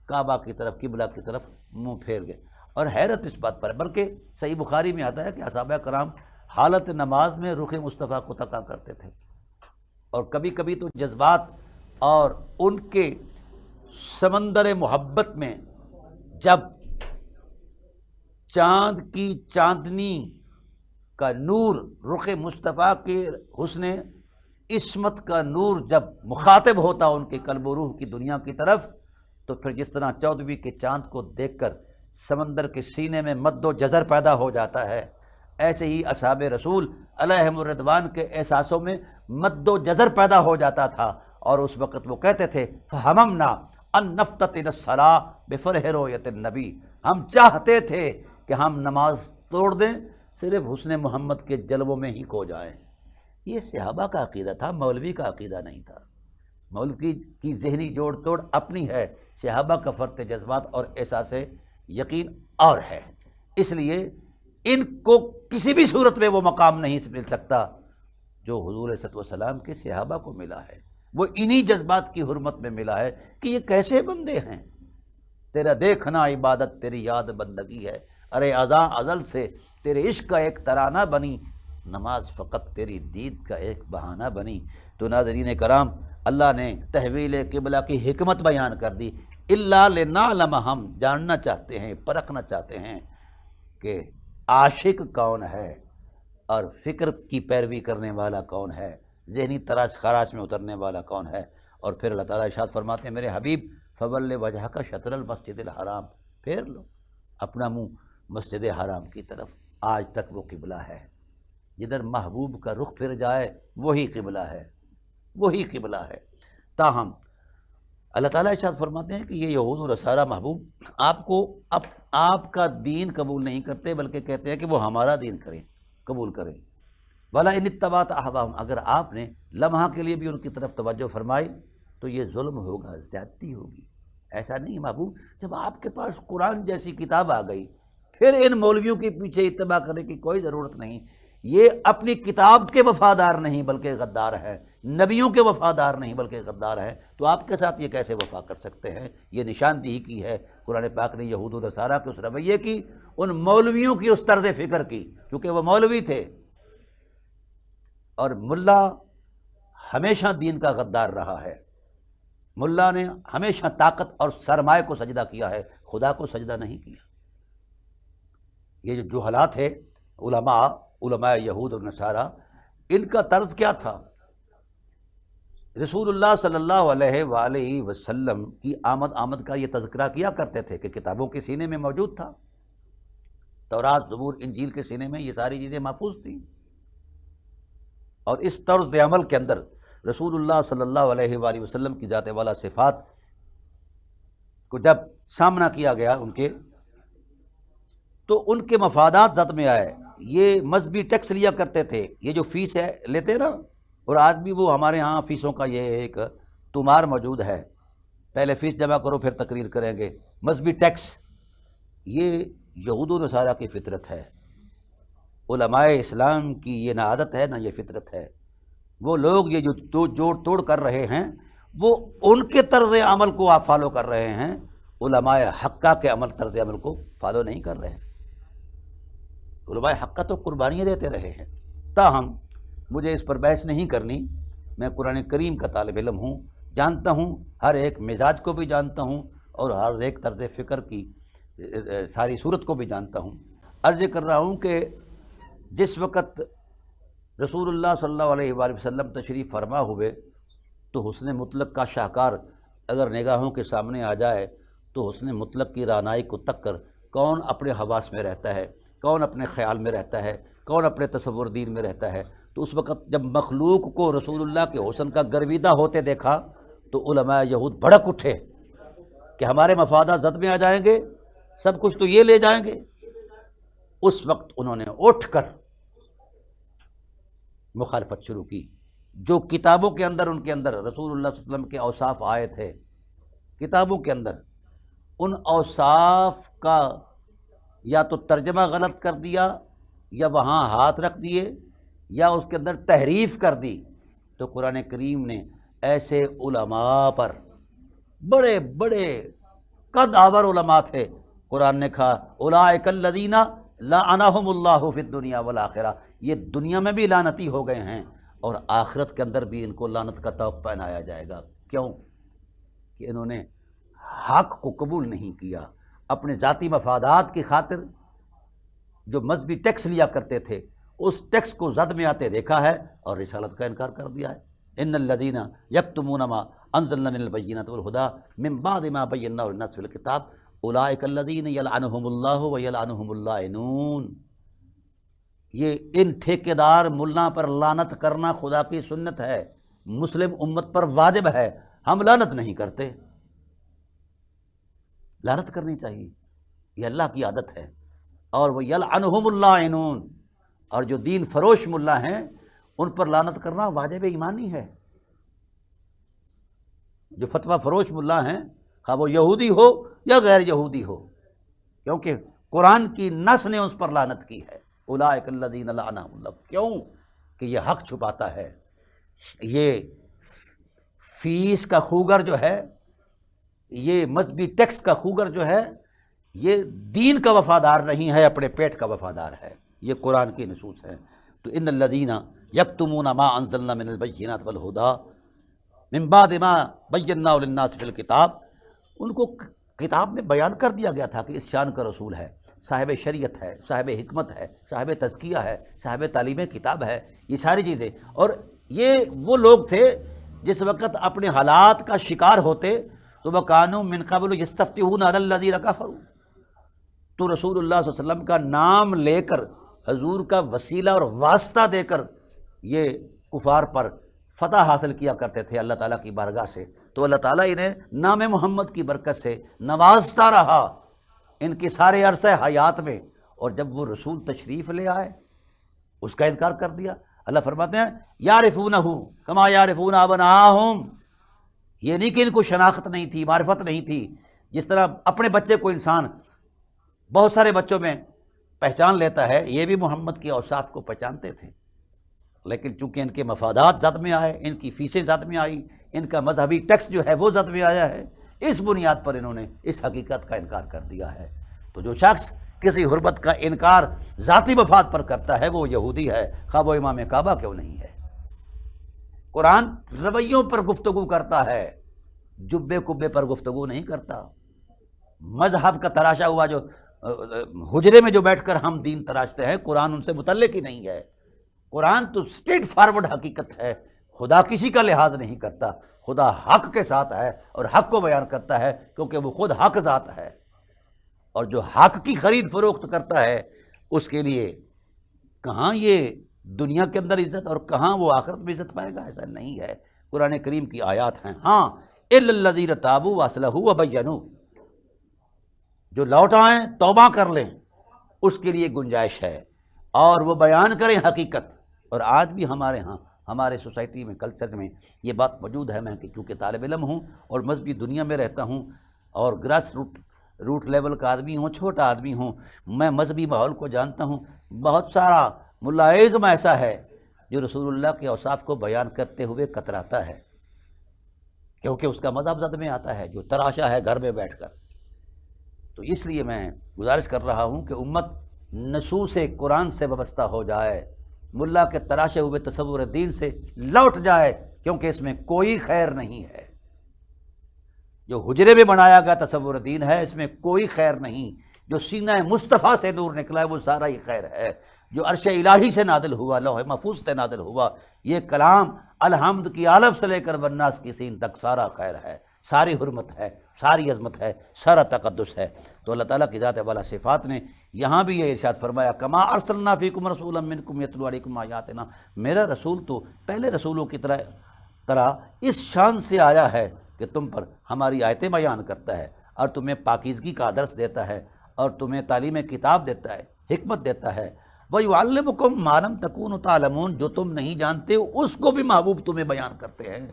کعبہ کی طرف قبلہ کی طرف منہ پھیر گئے۔ اور حیرت اس بات پر ہے، بلکہ صحیح بخاری میں آتا ہے کہ صحابہ کرام حالت نماز میں رخ مصطفیٰ کو تکا کرتے تھے، اور کبھی کبھی تو جذبات اور ان کے سمندر محبت میں جب چاند کی چاندنی کا نور رخ مصطفیٰ کے حسن عصمت کا نور جب مخاطب ہوتا ان کے قلب و روح کی دنیا کی طرف، تو پھر جس طرح 14ویں کے چاند کو دیکھ کر سمندر کے سینے میں مد و جزر پیدا ہو جاتا ہے، ایسے ہی اصحاب رسول علیہم الرضوان کے احساسوں میں مد و جزر پیدا ہو جاتا تھا، اور اس وقت وہ کہتے تھے فَهَمَمْنَا أَن نَفْتَتِنَ الصَّلَاةَ بِفَرْحِ رُؤْيَةِ النَّبِيِّ، ہم چاہتے تھے کہ ہم نماز توڑ دیں صرف حسن محمد کے جلووں میں ہی کھو جائیں۔ یہ صحابہ کا عقیدہ تھا، مولوی کا عقیدہ نہیں تھا۔ مولوی کی ذہنی جوڑ توڑ اپنی ہے، صحابہ کا فرط جذبات اور احساس یقین اور ہے، اس لیے ان کو کسی بھی صورت میں وہ مقام نہیں مل سکتا جو حضور صلی اللہ علیہ وسلم کے صحابہ کو ملا ہے۔ وہ انہی جذبات کی حرمت میں ملا ہے کہ یہ کیسے بندے ہیں، تیرا دیکھنا عبادت تیری یاد بندگی ہے، ارے ازاں ازل سے تیرے عشق کا ایک ترانہ بنی، نماز فقط تیری دید کا ایک بہانہ بنی۔ تو ناظرین کرام، اللہ نے تحویل قبلہ کی حکمت بیان کر دی، الا لنعلم، ہم جاننا چاہتے ہیں، پرکھنا چاہتے ہیں کہ عاشق کون ہے اور فکر کی پیروی کرنے والا کون ہے، ذہنی تراش خراش میں اترنے والا کون ہے۔ اور پھر اللہ تعالیٰ ارشاد فرماتے ہیں میرے حبیب فول وجہک شطر المسجد الحرام، پھیر لو اپنا منہ مسجد حرام کی طرف، آج تک وہ قبلہ ہے۔ جدھر محبوب کا رخ پھر جائے وہی قبلہ ہے، وہی قبلہ ہے۔ تاہم اللہ تعالیٰ ارشاد فرماتے ہیں کہ یہ یہود و نصارہ محبوب آپ کا دین قبول نہیں کرتے، بلکہ کہتے ہیں کہ وہ ہمارا دین کریں، قبول کریں۔ وَلَا إِنِ اتَّبَعْتَ أَهْوَاءَهُمْ، اگر آپ نے لمحہ کے لیے بھی ان کی طرف توجہ فرمائی تو یہ ظلم ہوگا، زیادتی ہوگی۔ ایسا نہیں محبوب، جب آپ کے پاس قرآن جیسی کتاب آ گئی پھر ان مولویوں کے پیچھے اتباع کرنے کی کوئی ضرورت نہیں۔ یہ اپنی کتاب کے وفادار نہیں بلکہ غدار ہے، نبیوں کے وفادار نہیں بلکہ غدار ہے، تو آپ کے ساتھ یہ کیسے وفا کر سکتے ہیں؟ یہ نشاندہی کی ہے قرآن پاک نے یہود و نصارہ کے اس رویے کی، ان مولویوں کی اس طرز فکر کی، چونکہ وہ مولوی تھے، اور ملا ہمیشہ دین کا غدار رہا ہے۔ ملا نے ہمیشہ طاقت اور سرمایہ کو سجدہ کیا ہے، خدا کو سجدہ نہیں کیا۔ یہ جو جہلاء تھے، علماء یہود اور نصارہ، ان کا طرز کیا تھا؟ رسول اللہ صلی اللہ علیہ وآلہ وسلم کی آمد کا یہ تذکرہ کیا کرتے تھے کہ کتابوں کے سینے میں موجود تھا، تورات، زبور، انجیل کے سینے میں یہ ساری چیزیں محفوظ تھیں، اور اس طرز عمل کے اندر رسول اللہ صلی اللہ علیہ وآلہ وسلم کی ذات والا صفات کو جب سامنا کیا گیا ان کے، تو ان کے مفادات زد میں آئے۔ یہ مذہبی ٹیکس لیا کرتے تھے، یہ جو فیس ہے لیتے نا، اور آج بھی وہ ہمارے ہاں فیسوں کا یہ ایک تمار موجود ہے، پہلے فیس جمع کرو پھر تقریر کریں گے، مذہبی ٹیکس۔ یہ یہود و نصارہ کی فطرت ہے، علماء اسلام کی یہ نہ عادت ہے نہ یہ فطرت ہے۔ وہ لوگ یہ جو جوڑ توڑ کر رہے ہیں وہ ان کے طرز عمل کو آپ فالو کر رہے ہیں، علماء حقہ کے طرز عمل کو فالو نہیں کر رہے ہیں۔ علماء حقہ تو قربانیاں دیتے رہے ہیں۔ تاہم مجھے اس پر بحث نہیں کرنی، میں قرآن کریم کا طالب علم ہوں، جانتا ہوں ہر ایک مزاج کو بھی جانتا ہوں، اور ہر ایک طرز فکر کی ساری صورت کو بھی جانتا ہوں۔ عرض کر رہا ہوں کہ جس وقت رسول اللہ صلی اللہ علیہ وآلہ وسلم تشریف فرما ہوئے تو حسن مطلق کا شاہکار اگر نگاہوں کے سامنے آ جائے تو حسن مطلق کی رعنائی کو تک کر کون اپنے حواس میں رہتا ہے، کون اپنے خیال میں رہتا ہے، کون اپنے تصور دین میں رہتا ہے؟ تو اس وقت جب مخلوق کو رسول اللہ کے حسن کا گرویدہ ہوتے دیکھا تو علماء یہود بھڑک اٹھے کہ ہمارے مفادات زد میں آ جائیں گے، سب کچھ تو یہ لے جائیں گے۔ اس وقت انہوں نے اٹھ کر مخالفت شروع کی۔ جو کتابوں کے اندر ان کے اندر رسول اللہ صلی اللہ علیہ وسلم کے اوصاف آئے تھے، کتابوں کے اندر ان اوصاف کا یا تو ترجمہ غلط کر دیا، یا وہاں ہاتھ رکھ دیے، یا اس کے اندر تحریف کر دی، تو قرآن کریم نے ایسے علماء پر، بڑے بڑے قد آور علماء تھے، قرآن نے کہا اولئک الذین لعنہم اللہ فی الدنیا والآخرہ، یہ دنیا میں بھی لعنتی ہو گئے ہیں اور آخرت کے اندر بھی ان کو لعنت کا طوق پہنایا جائے گا۔ کیوں؟ کہ انہوں نے حق کو قبول نہیں کیا، اپنے ذاتی مفادات کی خاطر جو مذہبی ٹیکس لیا کرتے تھے اس ٹیکس کو زد میں آتے دیکھا ہے اور رسالت کا انکار کر دیا ہے۔ ان الذین یکتمون ما انزلنا من البینات والہدی من بعد ما بیناہ للناس فی الکتاب اولئک الذین یلعنہم اللہ ویلعنہم اللاعنون۔ یہ ان ٹھیکیدار ملا پر لعنت کرنا خدا کی سنت ہے، مسلم امت پر واجب ہے، ہم لعنت نہیں کرتے۔ لعنت کرنی چاہیے، یہ اللہ کی عادت ہے، اور وہ یلعنہم اللاعنون، اور جو دین فروش ملا ہیں ان پر لعنت کرنا واجب ایمانی ہے۔ جو فتویٰ فروش ملا ہیں، خواہ وہ یہودی ہو یا غیر یہودی ہو، کیونکہ قرآن کی نص نے اس پر لعنت کی ہے۔ اولئک الذین لعنہم اللہ، کیوں؟ کہ یہ حق چھپاتا ہے، یہ فیس کا خوگر جو ہے، یہ مذہبی ٹیکس کا خوگر جو ہے، یہ دین کا وفادار نہیں ہے، اپنے پیٹ کا وفادار ہے۔ یہ قرآن کی نصوص ہے۔ تو ان الذین یکتمون ما انزلنا من البینات والہدی من بعد ما بیناہ للناس فی الکتاب، ان کو کتاب میں بیان کر دیا گیا تھا کہ اس شان کا رسول ہے، صاحب شریعت ہے، صاحب حکمت ہے، صاحب تزکیہ ہے، صاحب تعلیم کتاب ہے، یہ ساری چیزیں۔ اور یہ وہ لوگ تھے جس وقت اپنے حالات کا شکار ہوتے تو وَكَانُوا مِن قَبْلُ يَسْتَفْتِحُونَ عَلَى الَّذِينَ كَفَرُوا، تو رسول اللہ صلی اللہ علیہ وسلم کا نام لے کر حضور کا وسیلہ اور واسطہ دے کر یہ کفار پر فتح حاصل کیا کرتے تھے اللہ تعالیٰ کی بارگاہ سے، تو اللہ تعالیٰ انہیں نام محمد کی برکت سے نوازتا رہا ان کے سارے عرصہ حیات میں، اور جب وہ رسول تشریف لے آئے اس کا انکار کر دیا۔ اللہ فرماتے ہیں یعرفونہ کما یعرفون ابناءہم، یہ نہیں کہ ان کو شناخت نہیں تھی، معرفت نہیں تھی، جس طرح اپنے بچے کو انسان بہت سارے بچوں میں پہچان لیتا ہے، یہ بھی محمد کے اوصاف کو پہچانتے تھے، لیکن چونکہ ان کے مفادات زد میں آئے، ان کی فیسیں زد میں آئی، ان کا مذہبی ٹیکس جو ہے وہ زد میں آیا ہے، اس بنیاد پر انہوں نے اس حقیقت کا انکار کر دیا ہے۔ تو جو شخص کسی حرمت کا انکار ذاتی مفاد پر کرتا ہے وہ یہودی ہے، خواہ وہ امام کعبہ کیوں نہیں ہے۔ قرآن رویوں پر گفتگو کرتا ہے، جبے کبے پر گفتگو نہیں کرتا۔ مذہب کا تراشا ہوا جو حجرے میں جو بیٹھ کر ہم دین تراشتے ہیں، قرآن ان سے متعلق ہی نہیں ہے۔ قرآن تو اسٹریٹ فارورڈ حقیقت ہے، خدا کسی کا لحاظ نہیں کرتا، خدا حق کے ساتھ ہے اور حق کو بیان کرتا ہے کیونکہ وہ خود حق ذات ہے، اور جو حق کی خرید فروخت کرتا ہے اس کے لیے کہاں یہ دنیا کے اندر عزت اور کہاں وہ آخرت میں عزت پائے گا، ایسا نہیں ہے۔ قرآن کریم کی آیات ہیں، ہاں الا الذین تابوا واصلحوا وبینوا، جو لوٹ آئیں توبہ کر لیں اس کے لیے گنجائش ہے، اور وہ بیان کریں حقیقت۔ اور آج بھی ہمارے ہاں ہمارے سوسائٹی میں کلچر میں یہ بات موجود ہے، میں چونکہ طالب علم ہوں اور مذہبی دنیا میں رہتا ہوں اور گراس روٹ لیول کا آدمی ہوں، چھوٹا آدمی ہوں، میں مذہبی ماحول کو جانتا ہوں۔ بہت سارا ملاحظم ایسا ہے جو رسول اللہ کے اوصاف کو بیان کرتے ہوئے کتراتا ہے کیونکہ اس کا مذہب زد میں آتا ہے، جو تراشا ہے گھر میں بیٹھ کر۔ تو اس لیے میں گزارش کر رہا ہوں کہ امت نصوص قرآن سے وابستہ ہو جائے، ملا کے تراشے ہوئے تصور دین سے لوٹ جائے، کیونکہ اس میں کوئی خیر نہیں ہے۔ جو حجرے میں بنایا گیا تصور دین ہے اس میں کوئی خیر نہیں، جو سینہ مصطفیٰ سے نور نکلا ہے وہ سارا ہی خیر ہے، جو عرش الہی سے نازل ہوا، لوح محفوظ سے نازل ہوا، یہ کلام الحمد کی الف سے لے کر والناس کی سین تک سارا خیر ہے، ساری حرمت ہے، ساری عظمت ہے، سارا تقدس ہے۔ تو اللہ تعالیٰ کی ذات والا صفات نے یہاں بھی یہ ارشاد فرمایا کما ارسلنا فیکم رسولا منکم یتلو علیکم آیاتنا، میرا رسول تو پہلے رسولوں کی طرح اس شان سے آیا ہے کہ تم پر ہماری آیتیں بیان کرتا ہے، اور تمہیں پاکیزگی کا درس دیتا ہے، اور تمہیں تعلیم کتاب دیتا ہے، حکمت دیتا ہے۔ وَيُعَلِّمُكُم مَّا لَمْ تَكُونُوا تَعْلَمُونَ، جو تم نہیں جانتے اس کو بھی محبوب تمہیں بیان کرتے ہیں۔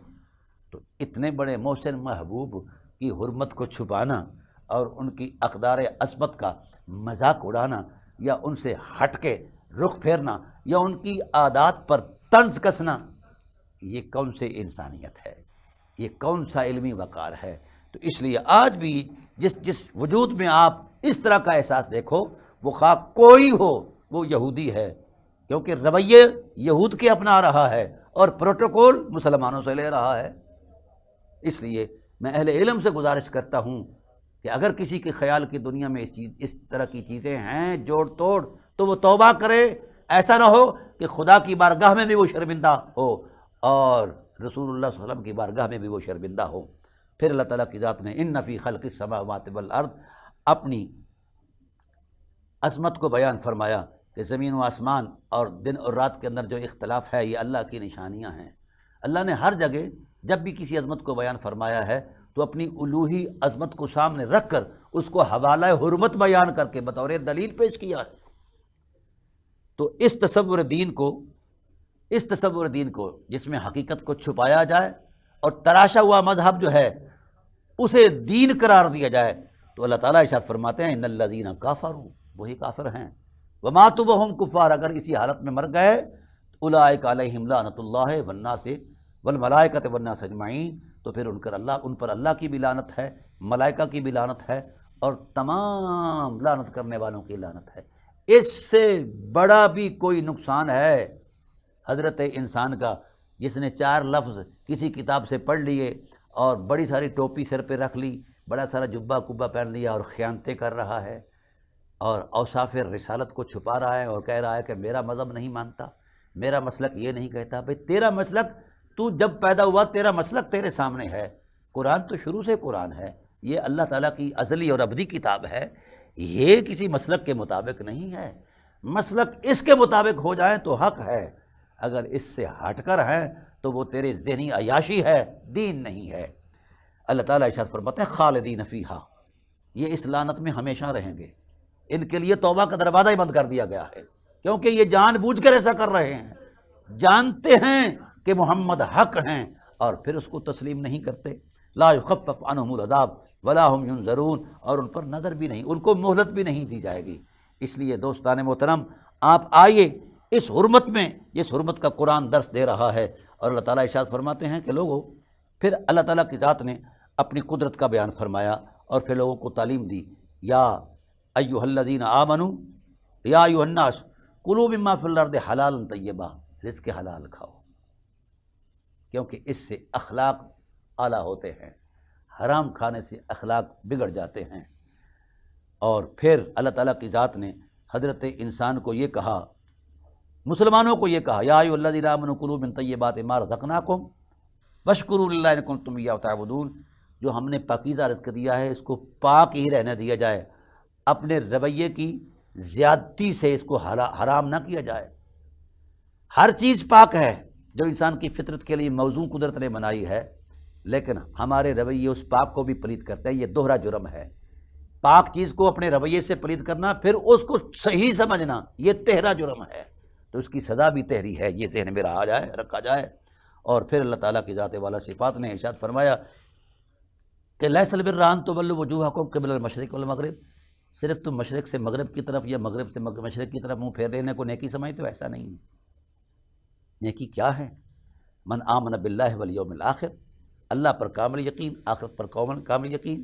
تو اتنے بڑے محسن محبوب کی حرمت کو چھپانا اور ان کی اقدار عصمت کا مذاق اڑانا، یا ان سے ہٹ کے رخ پھیرنا، یا ان کی عادات پر طنز کسنا، یہ کون سے انسانیت ہے، یہ کون سا علمی وقار ہے؟ تو اس لیے آج بھی جس وجود میں آپ اس طرح کا احساس دیکھو، وہ خواہ کوئی ہو وہ یہودی ہے، کیونکہ رویے یہود کے اپنا رہا ہے اور پروٹوکول مسلمانوں سے لے رہا ہے۔ اس لیے میں اہل علم سے گزارش کرتا ہوں کہ اگر کسی کے خیال کی دنیا میں اس طرح کی چیزیں ہیں جوڑ توڑ، تو وہ توبہ کرے، ایسا نہ ہو کہ خدا کی بارگاہ میں بھی وہ شرمندہ ہو اور رسول اللہ صلی اللہ علیہ وسلم کی بارگاہ میں بھی وہ شرمندہ ہو۔ پھر اللہ تعالیٰ کی ذات نے ان فی خلق السماوات والارض اپنی عظمت کو بیان فرمایا کہ زمین و آسمان اور دن اور رات کے اندر جو اختلاف ہے یہ اللہ کی نشانیاں ہیں۔ اللہ نے ہر جگہ جب بھی کسی عظمت کو بیان فرمایا ہے تو اپنی الوہی عظمت کو سامنے رکھ کر اس کو حوالہ حرمت بیان کر کے بطور دلیل پیش کیا ہے۔ تو اس تصور دین کو جس میں حقیقت کو چھپایا جائے اور تراشا ہوا مذہب جو ہے اسے دین قرار دیا جائے، تو اللہ تعالیٰ ارشاد فرماتے ہیں ان الذین کافروا، وہی کافر ہیں، وماتوا وہم کفار، اگر اسی حالت میں مر گئے اولئک علیہم لعنۃ اللہ والناس والملائکۃ والناس اجمعین، تو پھر ان پر اللہ کی بھی لعنت ہے، ملائکہ کی بھی لعنت ہے، اور تمام لعنت کرنے والوں کی لعنت ہے۔ اس سے بڑا بھی کوئی نقصان ہے حضرت انسان کا جس نے 4 لفظ کسی کتاب سے پڑھ لیے اور بڑی ساری ٹوپی سر پہ رکھ لی، بڑا سارا جبہ کبہ پہن لیا اور خیانتیں کر رہا ہے اور اوصاف رسالت کو چھپا رہا ہے اور کہہ رہا ہے کہ میرا مذہب نہیں مانتا، میرا مسلک یہ نہیں کہتا۔ بھئی تیرا مسلک، تو جب پیدا ہوا تیرا مسلک تیرے سامنے ہے، قرآن تو شروع سے قرآن ہے، یہ اللہ تعالیٰ کی ازلی اور ابدی کتاب ہے، یہ کسی مسلک کے مطابق نہیں ہے۔ مسلک اس کے مطابق ہو جائے تو حق ہے، اگر اس سے ہٹ کر ہے تو وہ تیرے ذہنی عیاشی ہے، دین نہیں ہے۔ اللہ تعالیٰ ارشاد فرماتے ہیں خالدین فیہا، یہ اس لعنت میں ہمیشہ رہیں گے، ان کے لیے توبہ کا دروازہ ہی بند کر دیا گیا ہے، کیونکہ یہ جان بوجھ کر ایسا کر رہے ہیں، جانتے ہیں کہ محمد حق ہیں اور پھر اس کو تسلیم نہیں کرتے۔ لا یخفف عنہم العذاب ولا هم ینظرون، اور ان پر نظر بھی نہیں، ان کو مہلت بھی نہیں دی جائے گی۔ اس لیے دوستان محترم، آپ آئیے اس حرمت میں، اس حرمت کا قرآن درس دے رہا ہے، اور اللہ تعالیٰ ارشاد فرماتے ہیں کہ لوگوں، پھر اللہ تعالیٰ کی ذات نے اپنی قدرت کا بیان فرمایا اور پھر لوگوں کو تعلیم دی، یا ایھا الذین آمنوا، یا ایھا الناس کلوا مما فی الارض حلالا طیبا، رزق حلال کھاؤ، کیونکہ اس سے اخلاق اعلیٰ ہوتے ہیں، حرام کھانے سے اخلاق بگڑ جاتے ہیں۔ اور پھر اللہ تعالیٰ کی ذات نے حضرت انسان کو یہ کہا، مسلمانوں کو یہ کہا، یا ایھا الذین آمنوا کلوا من طیبات ما رزقناکم واشکروا للہ ان کنتم ایاہ تعبدون، جو ہم نے پاکیزہ رزق دیا ہے اس کو پاک ہی رہنے دیا جائے، اپنے رویے کی زیادتی سے اس کو حرام نہ کیا جائے۔ ہر چیز پاک ہے جو انسان کی فطرت کے لیے موزوں قدرت نے بنائی ہے، لیکن ہمارے رویے اس پاک کو بھی پلید کرتے ہیں، یہ دوہرا جرم ہے۔ پاک چیز کو اپنے رویے سے پلید کرنا، پھر اس کو صحیح سمجھنا، یہ تہرا جرم ہے، تو اس کی سزا بھی تہری ہے، یہ ذہن میں رکھا جائے۔ اور پھر اللہ تعالیٰ کی ذات والا صفات نے ارشاد فرمایا کہ لیس البر ان تولوا وجوہکم قبل المشرق والمغرب، صرف تم مشرق سے مغرب کی طرف یا مغرب سے مشرق کی طرف منہ پھیر لینے کو نیکی سمجھتے ہو، ایسا نہیں ہے۔ نیکی کیا ہے؟ من آمن باللہ والیوم الآخر، اللہ پر کامل یقین، آخرت پر کامل یقین،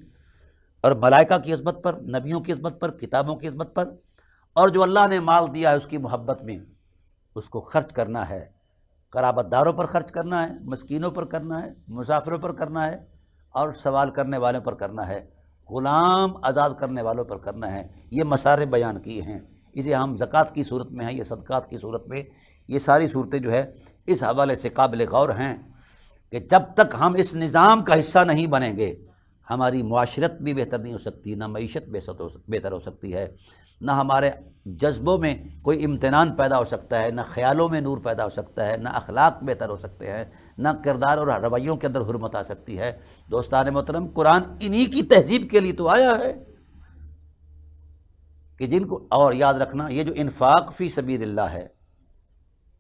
اور ملائکہ کی عظمت پر، نبیوں کی عظمت پر، کتابوں کی عظمت پر، اور جو اللہ نے مال دیا ہے اس کی محبت میں اس کو خرچ کرنا ہے، قرابت داروں پر خرچ کرنا ہے، مسکینوں پر کرنا ہے، مسافروں پر کرنا ہے، اور سوال کرنے والوں پر کرنا ہے، غلام آزاد کرنے والوں پر کرنا ہے۔ یہ مسارے بیان کیے ہیں، اسے ہم زکوٰۃ کی صورت میں ہے، یہ صدقات کی صورت میں، یہ ساری صورتیں جو ہے اس حوالے سے قابل غور ہیں کہ جب تک ہم اس نظام کا حصہ نہیں بنیں گے، ہماری معاشرت بھی بہتر نہیں ہو سکتی، نہ معیشت بہتر ہو سکتی ہے، نہ ہمارے جذبوں میں کوئی امتنان پیدا ہو سکتا ہے، نہ خیالوں میں نور پیدا ہو سکتا ہے، نہ اخلاق بہتر ہو سکتے ہیں، نہ کردار اور رویوں کے اندر حرمت آ سکتی ہے۔ دوستان محترم، قرآن انہی کی تہذیب کے لیے تو آیا ہے کہ جن کو، اور یاد رکھنا یہ جو انفاق فی سبیل اللہ ہے،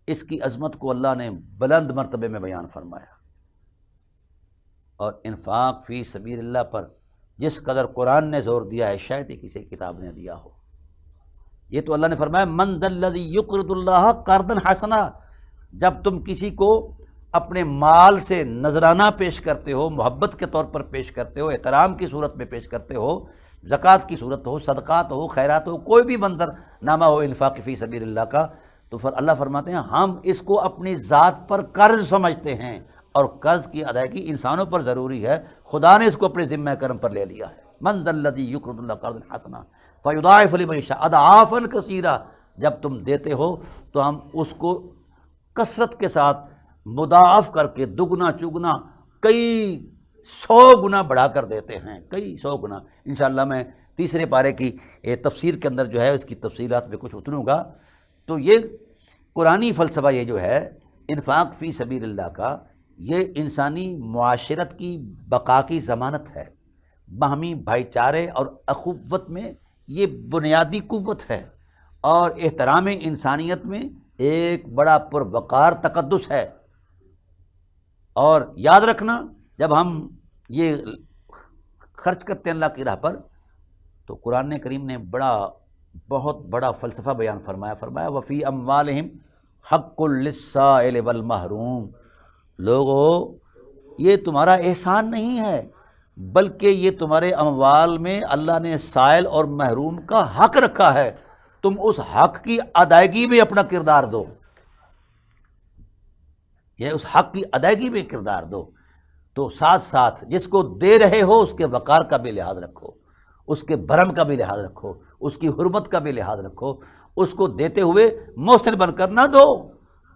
اس کی عظمت کو اللہ نے بلند مرتبے میں بیان فرمایا، اور انفاق فی سبیل اللہ پر جس قدر قرآن نے زور دیا ہے شاید ہی کسی کتاب نے دیا ہو۔ یہ تو اللہ نے فرمایا من ذا الذی یقرض اللہ قرضا حسنا، جب تم کسی کو اپنے مال سے نذرانہ پیش کرتے ہو، محبت کے طور پر پیش کرتے ہو، احترام کی صورت میں پیش کرتے ہو، زکوٰۃ کی صورت ہو، صدقات ہو، خیرات ہو، کوئی بھی منظر نامہ ہو انفاق فی سبیل اللہ کا، تو اللہ فرماتے ہیں ہم اس کو اپنی ذات پر قرض سمجھتے ہیں، اور قرض کی ادائیگی انسانوں پر ضروری ہے، خدا نے اس کو اپنے ذمہ کرم پر لے لیا ہے۔ من ذا الذی یقرض اللہ قرضا حسنا فیضاعف لمن یشاء اضعافا کثیرا، جب تم دیتے ہو تو ہم اس کو کثرت کے ساتھ مضاعف کر کے دگنا چگنا کئی 100 گنا بڑھا کر دیتے ہیں، کئی 100 گنا۔ انشاءاللہ میں تیسرے پارے کی تفسیر کے اندر جو ہے اس کی تفصیلات میں کچھ اتروں گا۔ تو یہ قرآنی فلسفہ یہ جو ہے انفاق فی سبیل اللہ کا، یہ انسانی معاشرت کی بقا کی ضمانت ہے، باہمی بھائی چارے اور اخوت میں یہ بنیادی قوت ہے، اور احترام انسانیت میں ایک بڑا پروقار تقدس ہے۔ اور یاد رکھنا جب ہم یہ خرچ کرتے ہیں اللہ کی راہ پر، تو قرآن کریم نے بہت بڑا فلسفہ بیان فرمایا وفی اموالہم حق للسائل والمحروم، لوگو یہ تمہارا احسان نہیں ہے، بلکہ یہ تمہارے اموال میں اللہ نے سائل اور محروم کا حق رکھا ہے، تم اس حق کی ادائیگی میں اپنا کردار دو، یہ اس حق کی ادائیگی میں کردار دو۔ تو ساتھ ساتھ جس کو دے رہے ہو اس کے وقار کا بھی لحاظ رکھو، اس کے بھرم کا بھی لحاظ رکھو، اس کی حرمت کا بھی لحاظ رکھو، اس کو دیتے ہوئے محسن بن کر نہ دو،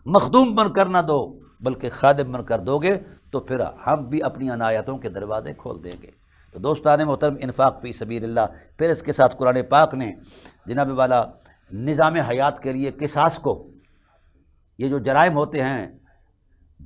مخدوم بن کر نہ دو، بلکہ خادم بن کر دو گے تو پھر ہم بھی اپنی عنایتوں کے دروازے کھول دیں گے۔ تو دوستان محترم، انفاق فی سبیل اللہ، پھر اس کے ساتھ قرآن پاک نے جناب والا نظام حیات کے لیے قصاص کو، یہ جو جرائم ہوتے ہیں،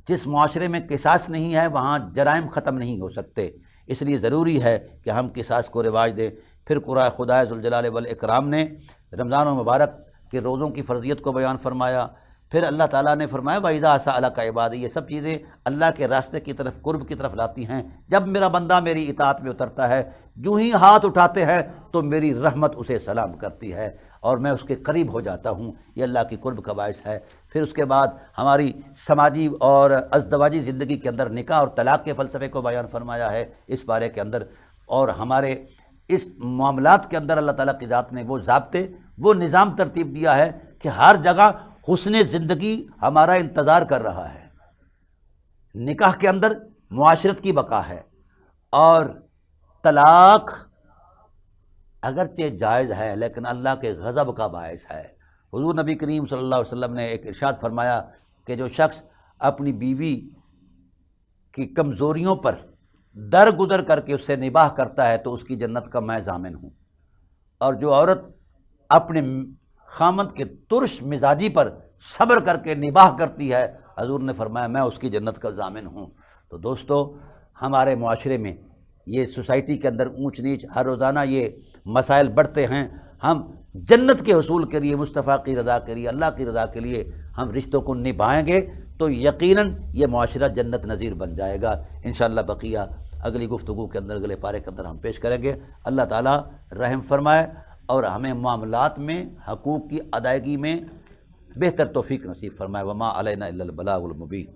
جس معاشرے میں قصاص نہیں ہے وہاں جرائم ختم نہیں ہو سکتے، اس لیے ضروری ہے کہ ہم قصاص کو رواج دیں۔ پھر قرآن خدا ذوالجلال والاکرام نے رمضان المبارک کے روزوں کی فرضیت کو بیان فرمایا۔ پھر اللہ تعالیٰ نے فرمایا وَإِذَا سَأَلَكَ عِبَادِي، یہ سب چیزیں اللہ کے راستے کی طرف، قرب کی طرف لاتی ہیں۔ جب میرا بندہ میری اطاعت میں اترتا ہے، جو ہی ہاتھ اٹھاتے ہیں تو میری رحمت اسے سلام کرتی ہے اور میں اس کے قریب ہو جاتا ہوں، یہ اللہ کی قرب کا باعث ہے۔ پھر اس کے بعد ہماری سماجی اور ازدواجی زندگی کے اندر نکاح اور طلاق کے فلسفے کو بیان فرمایا ہے اس بارے کے اندر، اور ہمارے اس معاملات کے اندر اللہ تعالیٰ کی ذات نے وہ ضابطے، وہ نظام ترتیب دیا ہے کہ ہر جگہ حسن زندگی ہمارا انتظار کر رہا ہے۔ نکاح کے اندر معاشرت کی بقا ہے، اور طلاق اگرچہ جائز ہے لیکن اللہ کے غضب کا باعث ہے۔ حضور نبی کریم صلی اللہ علیہ وسلم نے ایک ارشاد فرمایا کہ جو شخص اپنی بیوی کی کمزوریوں پر درگزر کر کے اس سے نباہ کرتا ہے تو اس کی جنت کا میں ضامن ہوں، اور جو عورت اپنے خامند کے ترش مزاجی پر صبر کر کے نباہ کرتی ہے، حضور نے فرمایا میں اس کی جنت کا ضامن ہوں۔ تو دوستو، ہمارے معاشرے میں یہ سوسائٹی کے اندر اونچ نیچ، ہر روزانہ یہ مسائل بڑھتے ہیں۔ ہم جنت کے حصول کے لیے، مصطفیٰ کی رضا کے لیے، اللہ کی رضا کے لیے ہم رشتوں کو نبھائیں گے تو یقیناً یہ معاشرہ جنت نظیر بن جائے گا۔ انشاءاللہ بقیہ اگلی گفتگو کے اندر، اگلے پارے کے اندر ہم پیش کریں گے۔ اللہ تعالیٰ رحم فرمائے اور ہمیں معاملات میں، حقوق کی ادائیگی میں بہتر توفیق نصیب فرمائے۔ وما علینا الا البلاغ المبین۔